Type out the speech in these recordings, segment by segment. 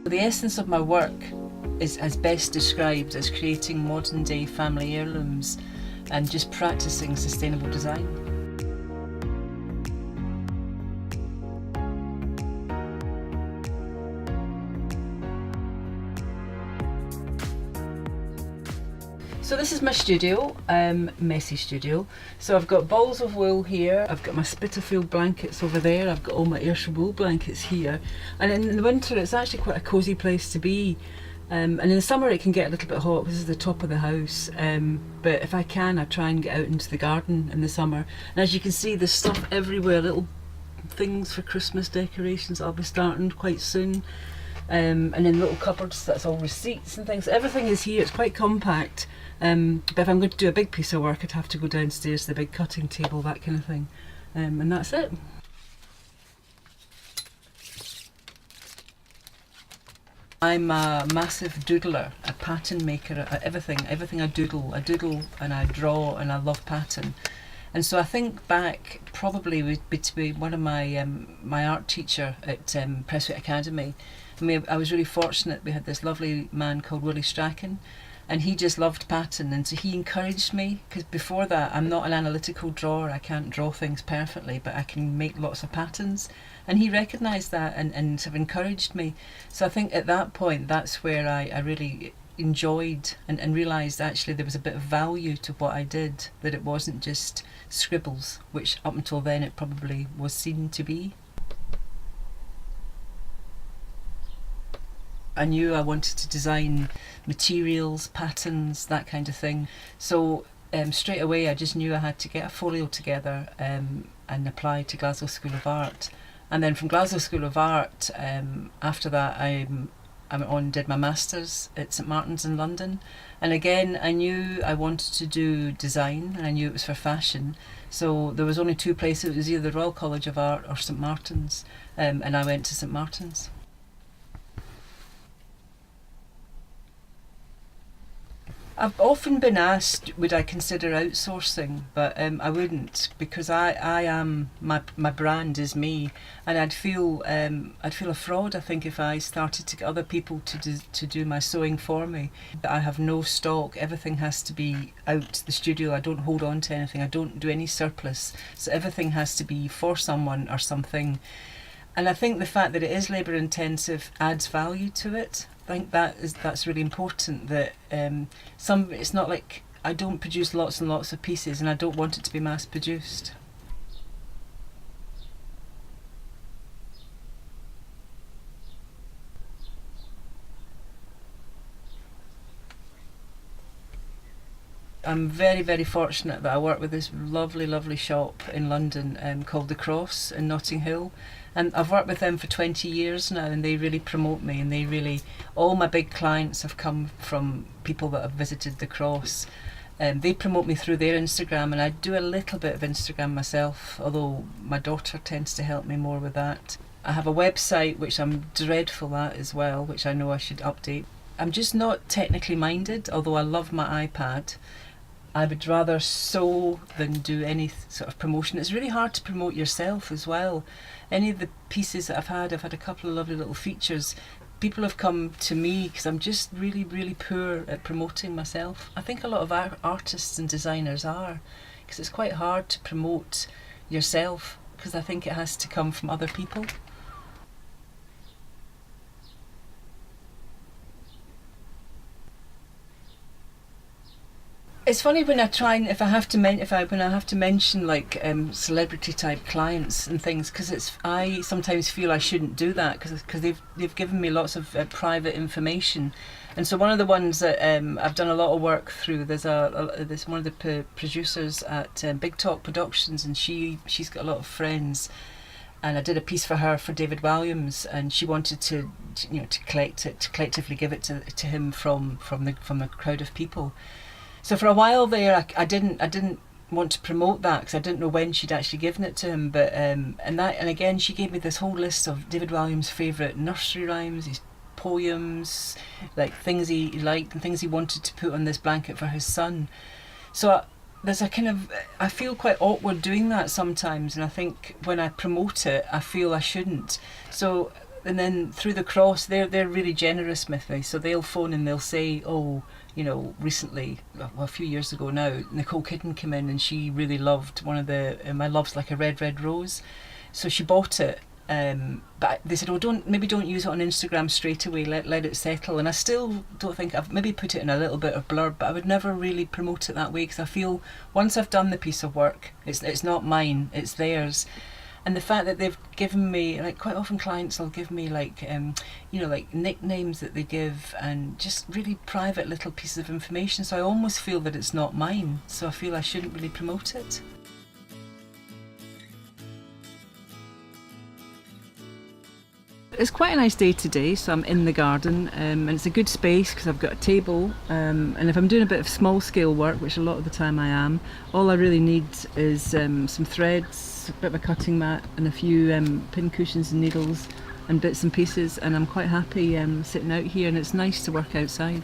The essence of my work is best described as creating modern day family heirlooms and just practicing sustainable design. So this is my studio, messy studio. So I've got balls of wool here, I've got my Spitalfield blankets over there, I've got all my Ayrshire wool blankets here. And in the winter it's actually quite a cosy place to be. And in the summer it can get a little bit hot because this is the top of the house. But if I can, I try and get out into the garden in the summer. And as you can see, there's stuff everywhere, little things for Christmas decorations I'll be starting quite soon. And in little cupboards, that's all receipts and things. Everything is here, it's quite compact. But if I'm going to do a big piece of work, I'd have to go downstairs to the big cutting table, that kind of thing. And that's it. I'm a massive doodler, a pattern maker, everything I doodle and I draw, and I love pattern. And so I think back probably would be to be one of my my art teacher at Prestwick Academy. I was really fortunate. We had this lovely man called Willie Strachan, and he just loved pattern, and so he encouraged me, because before that I'm not an analytical drawer, I can't draw things perfectly, but I can make lots of patterns, and he recognised that and sort of encouraged me. So I think at that point that's where I really enjoyed and realised actually there was a bit of value to what I did, that it wasn't just scribbles, which up until then it probably was seen to be. I knew I wanted to design materials, patterns, that kind of thing. So straight away I just knew I had to get a folio together and apply to Glasgow School of Art. And then from Glasgow School of Art, after that I went on and did my masters at St Martin's in London. And again, I knew I wanted to do design, and I knew it was for fashion. So there was only two places, it was either the Royal College of Art or St Martin's, and I went to St Martin's. I've often been asked would I consider outsourcing, but I wouldn't, because I am my brand is me, and I'd feel a fraud, I think, if I started to get other people to do my sewing for me. I have no stock, everything has to be out the studio. I don't hold on to anything, I don't do any surplus, so everything has to be for someone or something. And I think the fact that it is labour intensive adds value to it. I think that's really important, that it's not like I don't produce lots and lots of pieces, and I don't want it to be mass produced. I'm very, very fortunate that I work with this lovely, lovely shop in London called The Cross in Notting Hill. And I've worked with them for 20 years now, and they really promote me, and all my big clients have come from people that have visited The Cross. They promote me through their Instagram, and I do a little bit of Instagram myself, although my daughter tends to help me more with that. I have a website which I'm dreadful at as well, which I know I should update. I'm just not technically minded, although I love my iPad. I would rather sew than do any sort of promotion. It's really hard to promote yourself as well. Any of the pieces that I've had a couple of lovely little features. People have come to me because I'm just really, really poor at promoting myself. I think a lot of artists and designers are, because it's quite hard to promote yourself, because I think it has to come from other people. It's funny when I try and when I have to mention like celebrity type clients and things, because I sometimes feel I shouldn't do that, because they've given me lots of private information. And so one of the ones that I've done a lot of work through, there's one of the producers at Big Talk Productions, and she's got a lot of friends, and I did a piece for her for David Walliams, and she wanted to collect it, to collectively give it to him from the crowd of people. So for a while there, I didn't want to promote that, because I didn't know when she'd actually given it to him. But and again, she gave me this whole list of David Walliams' favourite nursery rhymes, his poems, like things he liked and things he wanted to put on this blanket for his son. So I feel quite awkward doing that sometimes, and I think when I promote it, I feel I shouldn't. So and then through the cross, they're really generous with me. So they'll phone and they'll say, oh, you know, recently, well, a few years ago now, Nicole Kidden came in and she really loved one of the My Love's Like a Red Red Rose, so she bought it. But they said, "Oh, don't use it on Instagram straight away. Let it settle." And I still don't think I've maybe put it in a little bit of blurb, but I would never really promote it that way, because I feel once I've done the piece of work, it's not mine, it's theirs. And the fact that they've given me, like, quite often clients will give me like like nicknames that they give, and just really private little pieces of information. So I almost feel that it's not mine. So I feel I shouldn't really promote it. It's quite a nice day today, so I'm in the garden, and it's a good space because I've got a table, and if I'm doing a bit of small scale work, which a lot of the time I am, all I really need is some threads, a bit of a cutting mat, and a few pin cushions and needles and bits and pieces, and I'm quite happy sitting out here, and it's nice to work outside.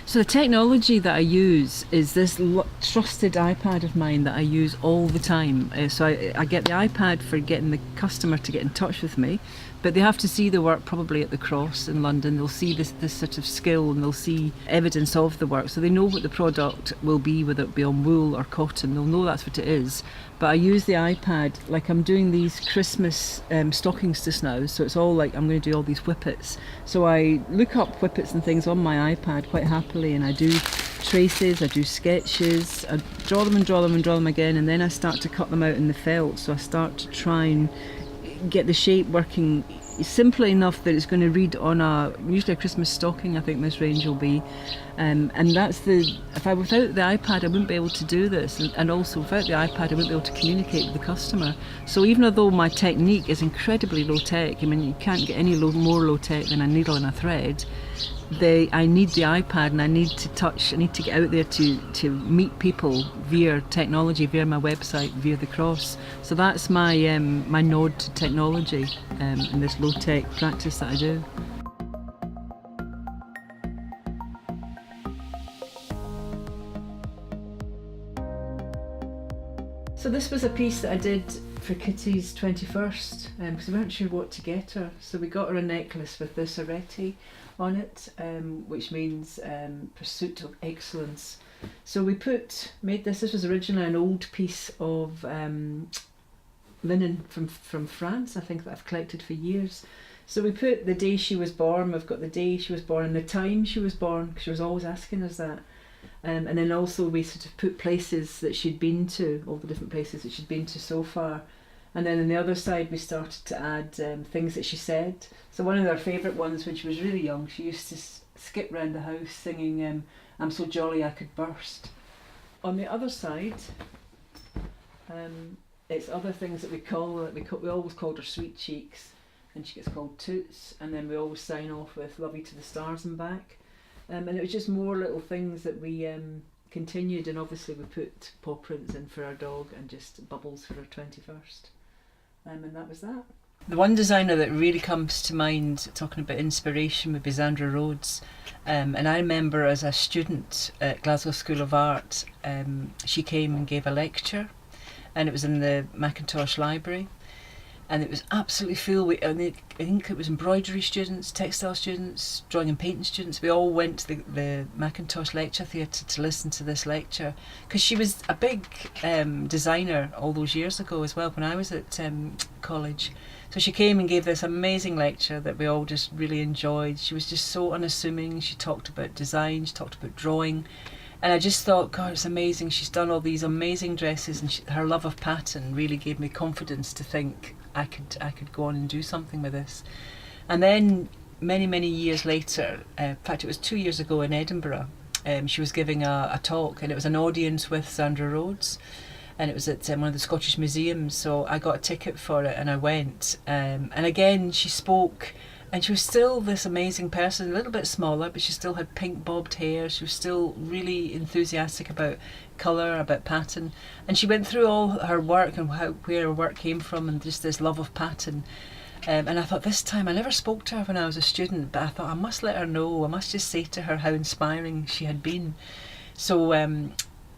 So the technology that I use is this trusted iPad of mine that I use all the time. So I get the iPad for getting the customer to get in touch with me, but they have to see the work probably at the Cross in London. They'll see this sort of skill, and they'll see evidence of the work, so they know what the product will be, whether it be on wool or cotton. They'll know that's what it is. But I use the iPad, like I'm doing these Christmas stockings just now, so it's all like I'm going to do all these whippets. So I look up whippets and things on my iPad quite happily, and I do traces, I do sketches, I draw them and draw them and draw them again, and then I start to cut them out in the felt. So I start to try and get the shape working simply enough that it's going to read on usually a Christmas stocking, I think this range will be, and that's without the iPad I wouldn't be able to do this, and also without the iPad I wouldn't be able to communicate with the customer. So even though my technique is incredibly low tech, I mean, you can't get any more low tech than a needle and a thread, I need the iPad, and I need to get out there to meet people via technology, via my website, via the Cross. So that's my my nod to technology in this low tech practice that I do. So this was a piece that I did for Kitty's 21st, because we weren't sure what to get her. So we got her a necklace with this Arete on it, which means pursuit of excellence. So we made this was originally an old piece of linen from France, I think, that I've collected for years. So we put the day she was born, we've got the day she was born and the time she was born, because she was always asking us that. And then also we sort of put places that she'd been to, all the different places that she'd been to so far. And then on the other side we started to add things that she said. So one of her favourite ones when she was really young, she used to skip round the house singing I'm so jolly I could burst. On the other side, it's other things that we always called her Sweet Cheeks, and she gets called Toots, and then we always sign off with Love You to the Stars and Back. And it was just more little things that we continued, and obviously we put paw prints in for our dog and just bubbles for her 21st. And that was that. The one designer that really comes to mind, talking about inspiration, would be Zandra Rhodes. And I remember as a student at Glasgow School of Art, she came and gave a lecture, and it was in the Mackintosh Library. And it was absolutely full. I think it was embroidery students, textile students, drawing and painting students. We all went to the Mackintosh Lecture Theatre to listen to this lecture, because she was a big designer all those years ago as well, when I was at college. So she came and gave this amazing lecture that we all just really enjoyed. She was just so unassuming. She talked about design, she talked about drawing. And I just thought, God, it's amazing. She's done all these amazing dresses, and her love of pattern really gave me confidence to think I could go on and do something with this. And then many years later, in fact it was 2 years ago in Edinburgh, she was giving a talk, and it was an audience with Zandra Rhodes, and it was at one of the Scottish museums. So I got a ticket for it and I went, and again she spoke. And she was still this amazing person, a little bit smaller, but she still had pink bobbed hair. She was still really enthusiastic about colour, about pattern. And she went through all her work and where her work came from, and just this love of pattern. And I thought, this time, I never spoke to her when I was a student, but I thought I must let her know, I must just say to her how inspiring she had been. So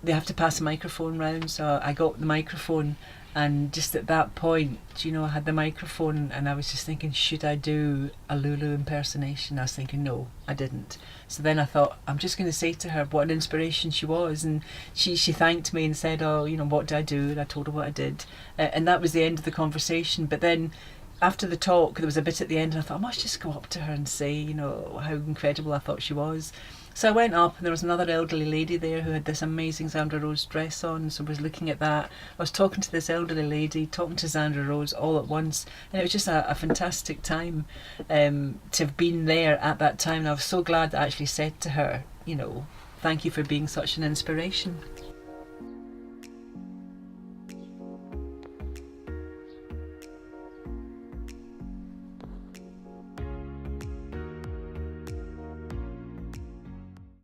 they have to pass a microphone round, so I got the microphone, And just at that point, you know, I had the microphone and I was just thinking, should I do a Lulu impersonation? I was thinking, no, I didn't. So then I thought, I'm just going to say to her what an inspiration she was. And she thanked me and said, oh, you know, what did I do? And I told her what I did. And that was the end of the conversation. But then after the talk, there was a bit at the end, and I thought, I must just go up to her and say, you know, how incredible I thought she was. So I went up, and there was another elderly lady there who had this amazing Zandra Rose dress on, so I was looking at that. I was talking to this elderly lady, talking to Zandra Rose all at once, and it was just a fantastic time to have been there at that time. And I was so glad that I actually said to her, you know, thank you for being such an inspiration.